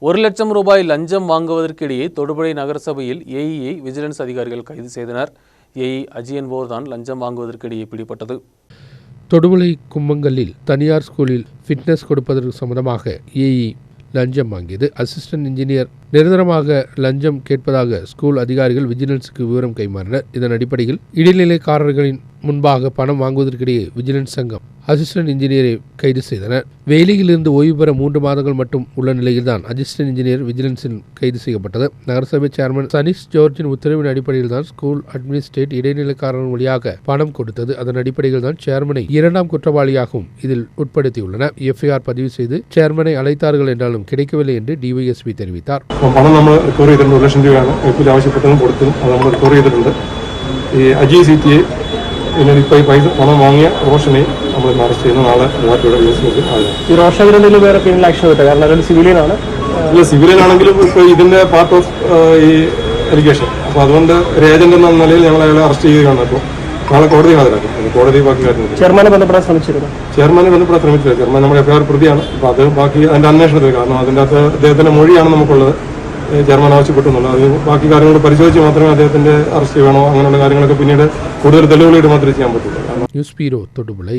1 லட்சம் ரூபாய் லஞ்சம் வாங்குவதற்கிடையே தொடுபுழை நகரசபையில் ஏஇயை விஜிலன்ஸ் அதிகாரிகள் கைது செய்தனர். ஏஇ அஜியன்போர் தான் லஞ்சம் வாங்குவதற்கிடையே பிடிபட்டது. தொடுபுழை கும்மங்கல்லில் தனியார் ஸ்கூலில் ஃபிட்னஸ் கொடுப்பதற்கு சம்பந்தமாக ஏஇ லஞ்சம் வாங்கியது. அசிஸ்டன்ட் இன்ஜினியர் நிரந்தரமாக லஞ்சம் கேட்பதாக ஸ்கூல் அதிகாரிகள் விஜிலன்ஸுக்கு விவரம் கைமாறினர். இதன் அடிப்படையில் இடைநிலைக்காரர்களின் முன்பாக பணம் வாங்குவதற்கிடையே விஜிலன்ஸ் சங்கம் அசிஸ்டன்ட் இன்ஜினியரை கைது செய்தனர். வேலையிலிருந்து ஓய்வு பெற 3 மாதங்கள் மட்டும் உள்ள நிலையில்தான் அசிஸ்டன்ட் இன்ஜினியர் விஜிலன்ஸில் கைது செய்யப்பட்டது. நகரசபை சேர்மன் சனீஷ் ஜார்ஜின் உத்தரவின் அடிப்படையில் தான் ஸ்கூல் அட்மினிஸ்ட்ரேட் இடைநிலைக்காரர்கள் வழியாக பணம் கொடுத்தது. அதன் அடிப்படையில் தான் சேர்மனை 2ஆம் குற்றவாளியாகவும் இதில் உட்படுத்தியுள்ளனர். எஃப்ஐஆர் பதிவு செய்து சேர்மனை அழைத்தார்கள் என்றாலும் கிடைக்கவில்லை என்று டிஒய்எஸ்பி தெரிவித்தார். പണം നമ്മൾ റിക്കവർ ചെയ്തിട്ടുണ്ട്. 1 ലക്ഷം രൂപയാണ് ഇപ്പോൾ ആവശ്യപ്പെട്ടതും കൊടുത്തതും അത് നമ്മൾ റിക്കവർ ചെയ്തിട്ടുണ്ട്. ഈ അജി സിറ്റിയെ ഇപ്പോൾ ഈ പണം വാങ്ങിയ റോഷനെ നമ്മൾ അറസ്റ്റ് ചെയ്യുന്ന നാളെ മൂവാറ്റുപുഴ ഈ റോഷനെതിരെ വേറെ ക്രിമിനൽ ആക്ഷൻ കിട്ടുക കാരണം അതൊരു സിവിലിയനാണ്. ഇല്ല, സിവിലിയൻ ആണെങ്കിലും ഇപ്പോൾ ഇതിന്റെ പാർട്ട് ഓഫ് ഈ എലിഗേഷൻ. അപ്പോൾ അതുകൊണ്ട് ഒരു ഏജന്റ് എന്ന നിലയിൽ ഞങ്ങൾ അയാളെ അറസ്റ്റ് ചെയ്യുകയാണ്. അപ്പോൾ നാളെ കോടതി ഹാജരാക്കും. കോടതി ബാക്കി കാര്യങ്ങൾ ചെയർമാനെ ബന്ധപ്പെടാൻ ശ്രമിച്ചിരുന്നു. ചെയർമാനെ ബന്ധപ്പെടാൻ ശ്രമിച്ചില്ല. ചെയർമാൻ നമ്മുടെ എഫ്ഐആർ പ്രതിയാണ്. അപ്പോൾ അത് ബാക്കി അതിന്റെ അന്വേഷണത്തിൽ, കാരണം അതിൻ്റെ അകത്ത് അദ്ദേഹത്തിന്റെ മൊഴിയാണ് നമുക്കുള്ളത്. ചെയർമാൻ ആവശ്യപ്പെട്ടു എന്നുള്ളത്. അത് ബാക്കി കാര്യങ്ങൾ പരിശോധിച്ച് മാത്രമേ അദ്ദേഹത്തിന്റെ അറസ്റ്റ് വേണോ അങ്ങനെയുള്ള കാര്യങ്ങളൊക്കെ പിന്നീട് കൂടുതൽ തെളിവുകളായിട്ട് മാത്രമേ ചെയ്യാൻ പറ്റുള്ളൂ. News bureau Thodupuzha.